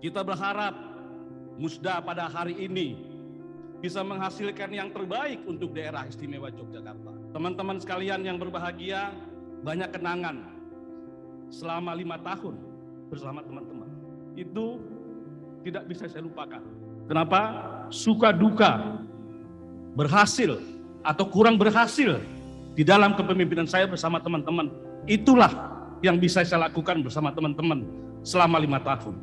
Kita berharap Musda pada hari ini bisa menghasilkan yang terbaik untuk daerah istimewa Yogyakarta. Teman-teman sekalian yang berbahagia, banyak kenangan selama 5 tahun bersama teman-teman. Itu tidak bisa saya lupakan. Kenapa? Suka duka, berhasil atau kurang berhasil di dalam kepemimpinan saya bersama teman-teman. Itulah yang bisa saya lakukan bersama teman-teman selama 5 tahun.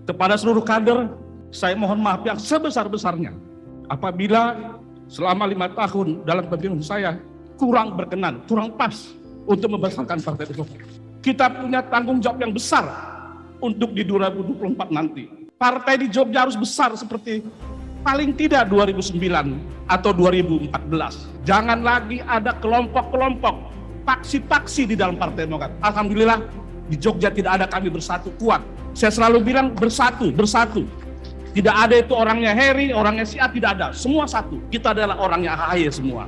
Kepada seluruh kader, saya mohon maaf yang sebesar-besarnya apabila selama 5 tahun dalam kepemimpinan saya kurang berkenan, kurang pas untuk membesarkan Partai Demokrat. Kita punya tanggung jawab yang besar untuk di 2024 nanti. Partai di Jogja harus besar seperti paling tidak 2009 atau 2014. Jangan lagi ada kelompok-kelompok, paksi-paksi di dalam Partai Demokrat. Alhamdulillah di Jogja tidak ada, kami bersatu kuat. Saya selalu bilang bersatu, bersatu. Tidak ada itu orangnya Heri, orangnya si A, tidak ada. Semua satu. Kita adalah orangnya AHY semua.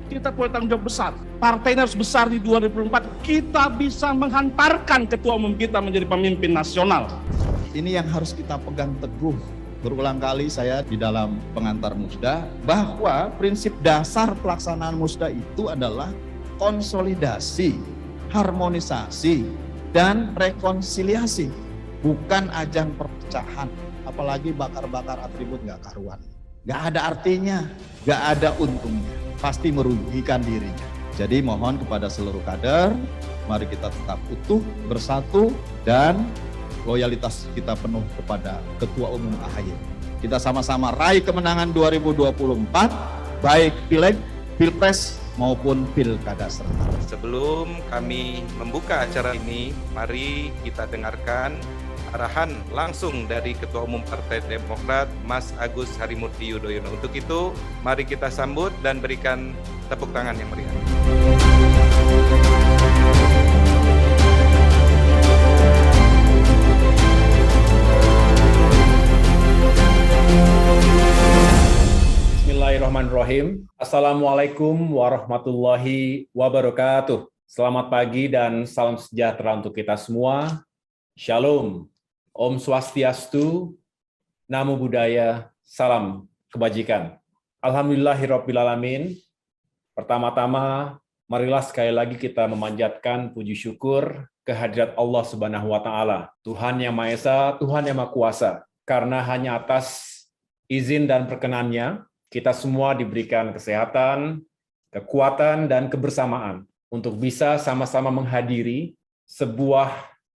Kita punya tanggung jawab besar. Partai ini harus besar di 2024. Kita bisa menghantarkan ketua umum kita menjadi pemimpin nasional. Ini yang harus kita pegang teguh. Berulang kali saya di dalam pengantar Musda bahwa prinsip dasar pelaksanaan Musda itu adalah konsolidasi, harmonisasi, dan rekonsiliasi. Bukan ajang perpecahan, apalagi bakar-bakar atribut gak karuan. Gak ada artinya, gak ada untungnya, pasti merugikan dirinya. Jadi mohon kepada seluruh kader, mari kita tetap utuh, bersatu, dan loyalitas kita penuh kepada Ketua Umum AHY. Kita sama-sama raih kemenangan 2024, baik Pileg, Pilpres, maupun Pilkada serentak. Sebelum kami membuka acara ini, mari kita dengarkan arahan langsung dari Ketua Umum Partai Demokrat, Mas Agus Harimurti Yudhoyono. Untuk itu, mari kita sambut dan berikan tepuk tangan yang meriah. Bismillahirrahmanirrahim. Assalamualaikum warahmatullahi wabarakatuh. Selamat pagi dan salam sejahtera untuk kita semua. Shalom, Om Swastiastu, Namo Buddhaya, salam kebajikan. Alhamdulillahirrabbilalamin. Pertama-tama, marilah sekali lagi kita memanjatkan puji syukur kehadirat Allah Subhanahu wa Ta'ala, Tuhan yang Maha Esa, Tuhan yang Maha Kuasa, karena hanya atas izin dan perkenannya kita semua diberikan kesehatan, kekuatan, dan kebersamaan untuk bisa sama-sama menghadiri sebuah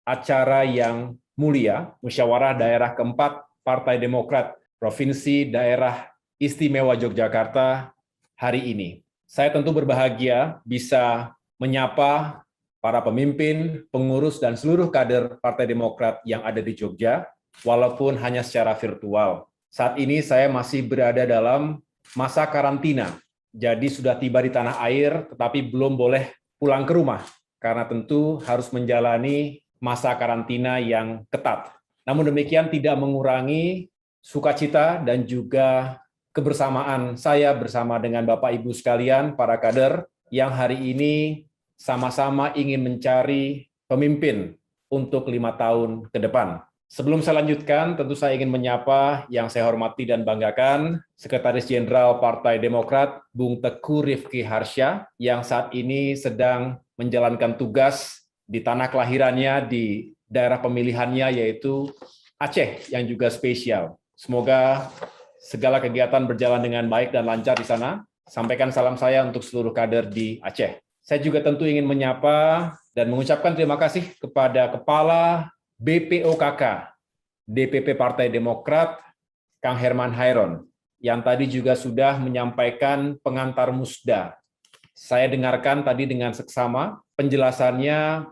acara yang mulia, Musyawarah Daerah keempat Partai Demokrat Provinsi Daerah Istimewa Yogyakarta hari ini. Saya tentu berbahagia bisa menyapa para pemimpin, pengurus, dan seluruh kader Partai Demokrat yang ada di Jogja, walaupun hanya secara virtual. Saat ini saya masih berada dalam masa karantina, jadi sudah tiba di tanah air, tetapi belum boleh pulang ke rumah, karena tentu harus menjalani masa karantina yang ketat. Namun demikian tidak mengurangi sukacita dan juga kebersamaan saya bersama dengan Bapak Ibu sekalian, para kader, yang hari ini sama-sama ingin mencari pemimpin untuk 5 tahun ke depan. Sebelum saya lanjutkan, tentu saya ingin menyapa yang saya hormati dan banggakan, Sekretaris Jenderal Partai Demokrat, Bung Teguh Rifki Harsha, yang saat ini sedang menjalankan tugas di tanah kelahirannya, di daerah pemilihannya, yaitu Aceh, yang juga spesial. Semoga segala kegiatan berjalan dengan baik dan lancar di sana. Sampaikan salam saya untuk seluruh kader di Aceh. Saya juga tentu ingin menyapa dan mengucapkan terima kasih kepada Kepala BPOKK DPP Partai Demokrat, Kang Herman Hairon, yang tadi juga sudah menyampaikan pengantar Musda. Saya dengarkan tadi dengan seksama, penjelasannya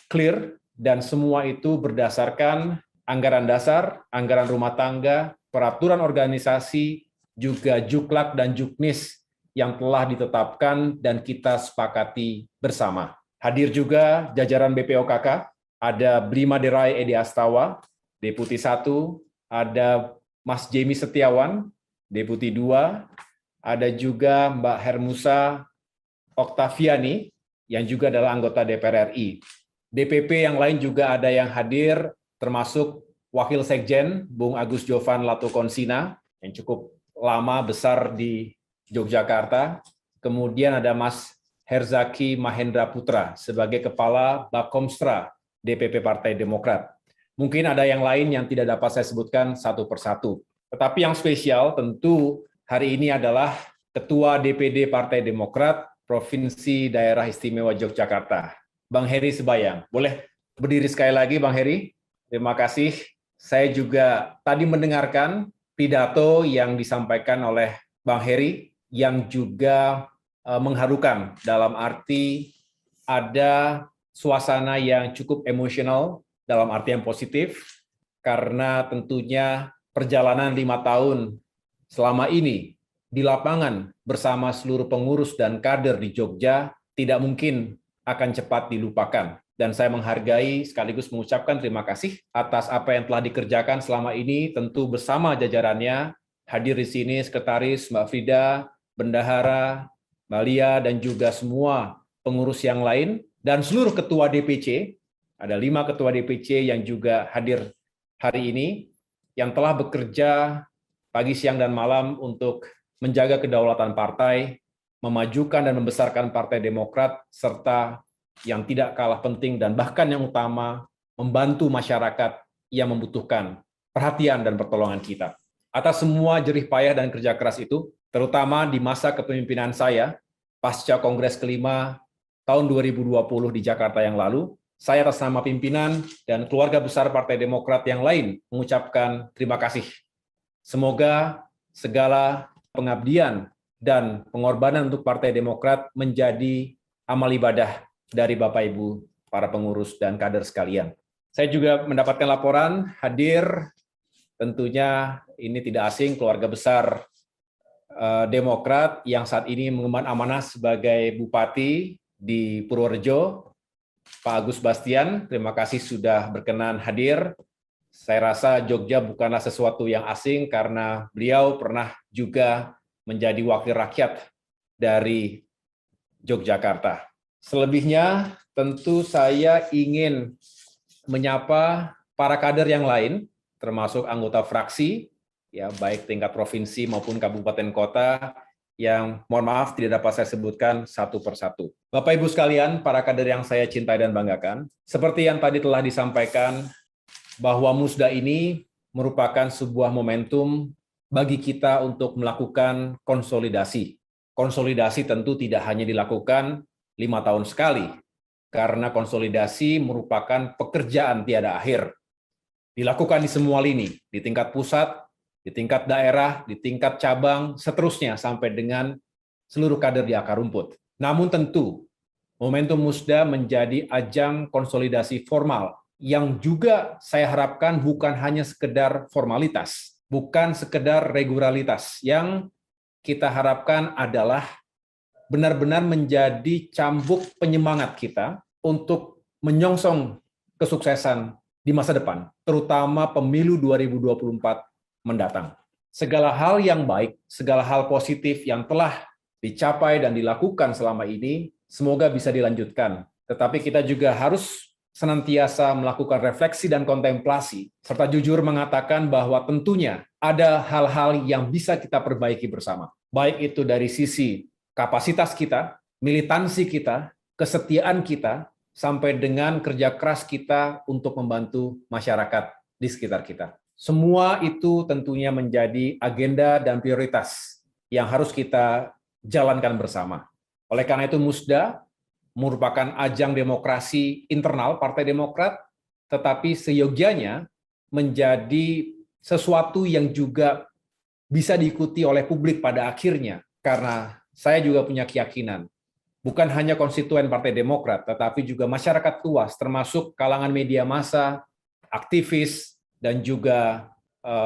clear, dan semua itu berdasarkan anggaran dasar, anggaran rumah tangga, peraturan organisasi, juga Juklak dan Juknis yang telah ditetapkan dan kita sepakati bersama. Hadir juga jajaran BPOKK, ada Brima Derai Edi Astawa, Deputi 1, ada Mas Jamie Setiawan, Deputi 2, ada juga Mbak Hermusa Oktaviani, yang juga adalah anggota DPR RI. DPP yang lain juga ada yang hadir, termasuk Wakil Sekjen, Bung Agus Jovan Latukonsina, yang cukup lama besar di Yogyakarta. Kemudian ada Mas Herzaki Mahendra Putra sebagai Kepala Bakomstra DPP Partai Demokrat. Mungkin ada yang lain yang tidak dapat saya sebutkan satu persatu. Tetapi yang spesial tentu hari ini adalah Ketua DPD Partai Demokrat Provinsi Daerah Istimewa Yogyakarta, Bang Heri Sebayang. Boleh berdiri sekali lagi, Bang Heri? Terima kasih. Saya juga tadi mendengarkan pidato yang disampaikan oleh Bang Heri yang juga mengharukan dalam arti ada suasana yang cukup emosional dalam arti yang positif karena tentunya perjalanan 5 tahun selama ini di lapangan bersama seluruh pengurus dan kader di Jogja tidak mungkin akan cepat dilupakan. Dan saya menghargai sekaligus mengucapkan terima kasih atas apa yang telah dikerjakan selama ini, tentu bersama jajarannya, hadir di sini Sekretaris Mbak Frida, Bendahara, Mbak Lia, dan juga semua pengurus yang lain, dan seluruh ketua DPC, ada 5 ketua DPC yang juga hadir hari ini, yang telah bekerja pagi, siang, dan malam untuk menjaga kedaulatan partai, memajukan dan membesarkan Partai Demokrat, serta yang tidak kalah penting dan bahkan yang utama, membantu masyarakat yang membutuhkan perhatian dan pertolongan kita. Atas semua jerih payah dan kerja keras itu, terutama di masa kepemimpinan saya, pasca Kongres kelima tahun 2020 di Jakarta yang lalu, saya atas nama pimpinan dan keluarga besar Partai Demokrat yang lain mengucapkan terima kasih. Semoga segala pengabdian dan pengorbanan untuk Partai Demokrat menjadi amal ibadah dari Bapak Ibu, para pengurus dan kader sekalian. Saya juga mendapatkan laporan hadir, tentunya ini tidak asing, keluarga besar Demokrat yang saat ini mengemban amanah sebagai Bupati di Purworejo, Pak Agus Bastian, terima kasih sudah berkenan hadir. Saya rasa Jogja bukanlah sesuatu yang asing karena beliau pernah juga menjadi wakil rakyat dari Yogyakarta. Selebihnya, tentu saya ingin menyapa para kader yang lain, termasuk anggota fraksi, ya baik tingkat provinsi maupun kabupaten kota, yang mohon maaf tidak dapat saya sebutkan satu persatu. Bapak Ibu sekalian, para kader yang saya cintai dan banggakan, seperti yang tadi telah disampaikan, bahwa Musda ini merupakan sebuah momentum bagi kita untuk melakukan konsolidasi. Konsolidasi tentu tidak hanya dilakukan 5 tahun sekali, karena konsolidasi merupakan pekerjaan tiada akhir. Dilakukan di semua lini, di tingkat pusat, di tingkat daerah, di tingkat cabang, seterusnya sampai dengan seluruh kader di akar rumput. Namun tentu, momentum Musda menjadi ajang konsolidasi formal, yang juga saya harapkan bukan hanya sekedar formalitas, bukan sekedar regularitas. Yang kita harapkan adalah benar-benar menjadi cambuk penyemangat kita untuk menyongsong kesuksesan di masa depan, terutama pemilu 2024 mendatang. Segala hal yang baik, segala hal positif yang telah dicapai dan dilakukan selama ini, semoga bisa dilanjutkan. Tetapi kita juga harus senantiasa melakukan refleksi dan kontemplasi, serta jujur mengatakan bahwa tentunya ada hal-hal yang bisa kita perbaiki bersama. Baik itu dari sisi kapasitas kita, militansi kita, kesetiaan kita, sampai dengan kerja keras kita untuk membantu masyarakat di sekitar kita. Semua itu tentunya menjadi agenda dan prioritas yang harus kita jalankan bersama. Oleh karena itu Musda merupakan ajang demokrasi internal Partai Demokrat, tetapi seyogianya menjadi sesuatu yang juga bisa diikuti oleh publik pada akhirnya, karena saya juga punya keyakinan, bukan hanya konstituen Partai Demokrat, tetapi juga masyarakat luas, termasuk kalangan media massa, aktivis, dan juga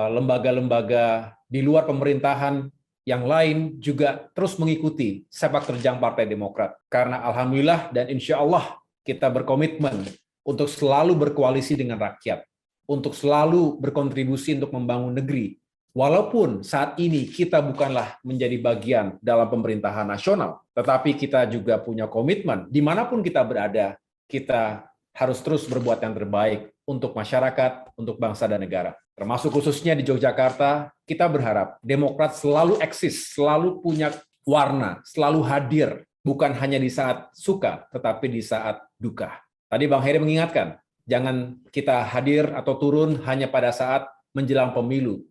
lembaga-lembaga di luar pemerintahan yang lain juga terus mengikuti sepak terjang Partai Demokrat. Karena alhamdulillah dan insya Allah kita berkomitmen untuk selalu berkoalisi dengan rakyat, untuk selalu berkontribusi untuk membangun negeri. Walaupun saat ini kita bukanlah menjadi bagian dalam pemerintahan nasional, tetapi kita juga punya komitmen, dimanapun kita berada, kita harus terus berbuat yang terbaik untuk masyarakat, untuk bangsa dan negara. Termasuk khususnya di Yogyakarta, kita berharap Demokrat selalu eksis, selalu punya warna, selalu hadir, bukan hanya di saat suka, tetapi di saat duka. Tadi Bang Heri mengingatkan, jangan kita hadir atau turun hanya pada saat menjelang pemilu.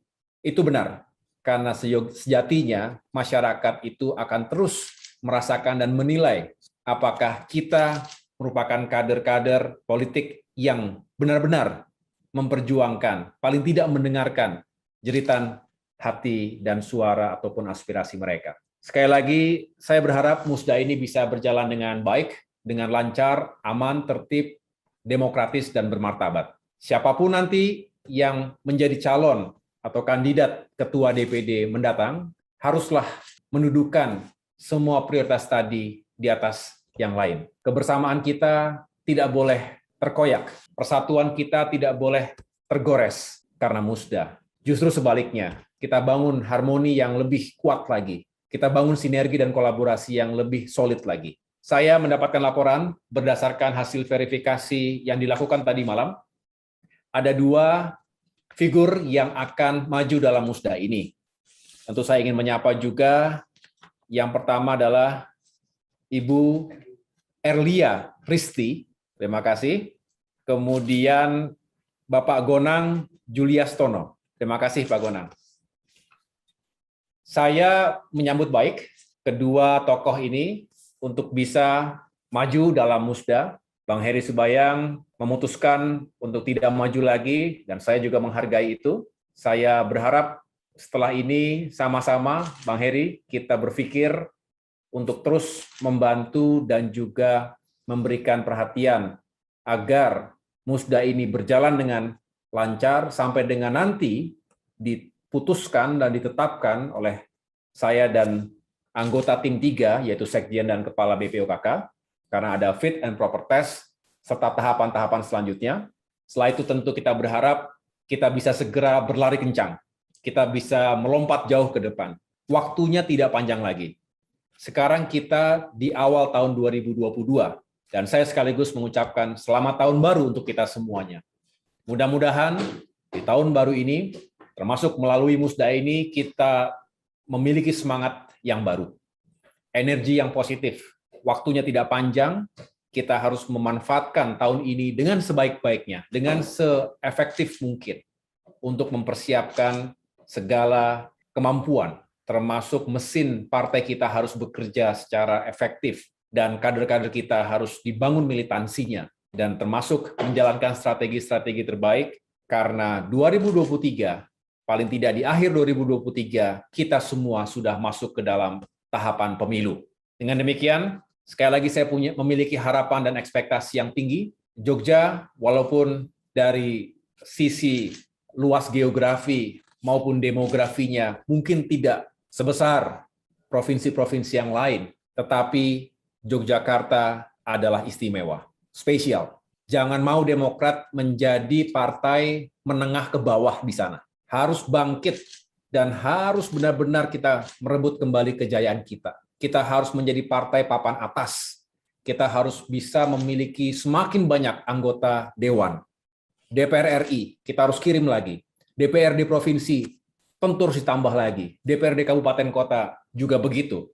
Itu benar, karena sejatinya masyarakat itu akan terus merasakan dan menilai apakah kita merupakan kader-kader politik yang benar-benar memperjuangkan, paling tidak mendengarkan jeritan hati dan suara ataupun aspirasi mereka. Sekali lagi, saya berharap Musda ini bisa berjalan dengan baik, dengan lancar, aman, tertib, demokratis, dan bermartabat. Siapapun nanti yang menjadi calon atau kandidat ketua DPD mendatang, haruslah mendudukan semua prioritas tadi di atas yang lain. Kebersamaan kita tidak boleh terkoyak, persatuan kita tidak boleh tergores karena Musda. Justru sebaliknya, kita bangun harmoni yang lebih kuat lagi. Kita bangun sinergi dan kolaborasi yang lebih solid lagi. Saya mendapatkan laporan berdasarkan hasil verifikasi yang dilakukan tadi malam. Ada 2 figur yang akan maju dalam Musda ini. Tentu saya ingin menyapa juga. Yang pertama adalah Ibu Erlia Risti. Terima kasih. Kemudian Bapak Gonang Juliastono. Terima kasih Pak Gonang. Saya menyambut baik kedua tokoh ini untuk bisa maju dalam Musda. Bang Heri Subayang memutuskan untuk tidak maju lagi, dan saya juga menghargai itu. Saya berharap setelah ini sama-sama, Bang Heri, kita berpikir untuk terus membantu dan juga memberikan perhatian agar Musda ini berjalan dengan lancar sampai dengan nanti diputuskan dan ditetapkan oleh saya dan anggota tim 3, yaitu Sekjen dan Kepala BPOKK, karena ada fit and proper test, serta tahapan-tahapan selanjutnya. Setelah itu tentu kita berharap kita bisa segera berlari kencang, kita bisa melompat jauh ke depan. Waktunya tidak panjang lagi. Sekarang kita di awal tahun 2022, dan saya sekaligus mengucapkan selamat tahun baru untuk kita semuanya. Mudah-mudahan di tahun baru ini, termasuk melalui Musda ini, kita memiliki semangat yang baru, energi yang positif. Waktunya tidak panjang, kita harus memanfaatkan tahun ini dengan sebaik-baiknya, dengan seefektif mungkin untuk mempersiapkan segala kemampuan, termasuk mesin partai kita harus bekerja secara efektif, dan kader-kader kita harus dibangun militansinya, dan termasuk menjalankan strategi-strategi terbaik, karena 2023, paling tidak di akhir 2023, kita semua sudah masuk ke dalam tahapan pemilu. Dengan demikian, sekali lagi saya memiliki harapan dan ekspektasi yang tinggi. Jogja, walaupun dari sisi luas geografi maupun demografinya mungkin tidak sebesar provinsi-provinsi yang lain, tetapi Yogyakarta adalah istimewa, spesial. Jangan mau Demokrat menjadi partai menengah ke bawah di sana. Harus bangkit dan harus benar-benar kita merebut kembali kejayaan kita. Kita harus menjadi partai papan atas. Kita harus bisa memiliki semakin banyak anggota dewan. DPR RI, kita harus kirim lagi. DPRD provinsi, tentu harus ditambah lagi. DPRD kabupaten kota juga begitu.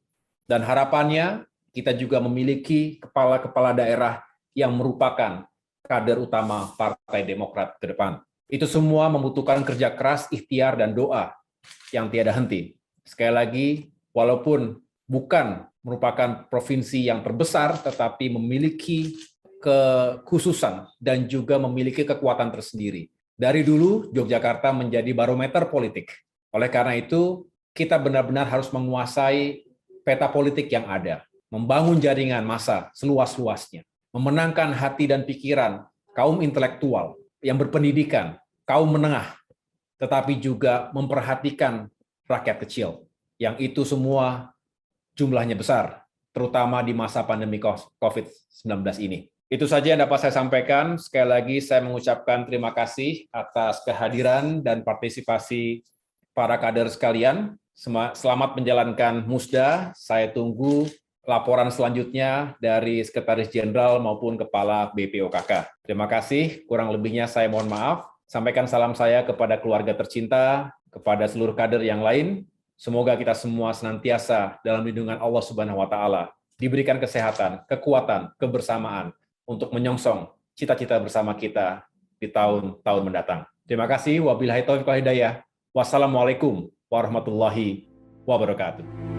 Dan harapannya kita juga memiliki kepala-kepala daerah yang merupakan kader utama Partai Demokrat ke depan. Itu semua membutuhkan kerja keras, ikhtiar, dan doa yang tiada henti. Sekali lagi, walaupun bukan merupakan provinsi yang terbesar, tetapi memiliki kekhususan dan juga memiliki kekuatan tersendiri. Dari dulu, Yogyakarta menjadi barometer politik. Oleh karena itu, kita benar-benar harus menguasai peta politik yang ada, membangun jaringan massa seluas-luasnya, memenangkan hati dan pikiran kaum intelektual yang berpendidikan, kaum menengah, tetapi juga memperhatikan rakyat kecil, yang itu semua jumlahnya besar, terutama di masa pandemi COVID-19 ini. Itu saja yang dapat saya sampaikan. Sekali lagi saya mengucapkan terima kasih atas kehadiran dan partisipasi para kader sekalian. Selamat menjalankan Musda. Saya tunggu laporan selanjutnya dari Sekretaris Jenderal maupun Kepala BPOKK. Terima kasih, kurang lebihnya saya mohon maaf. Sampaikan salam saya kepada keluarga tercinta, kepada seluruh kader yang lain. Semoga kita semua senantiasa dalam lindungan Allah Subhanahu wa Ta'ala, diberikan kesehatan, kekuatan, kebersamaan untuk menyongsong cita-cita bersama kita di tahun-tahun mendatang. Terima kasih. Wabillahi taufiq wal hidayah. Wassalamualaikum warahmatullahi wabarakatuh.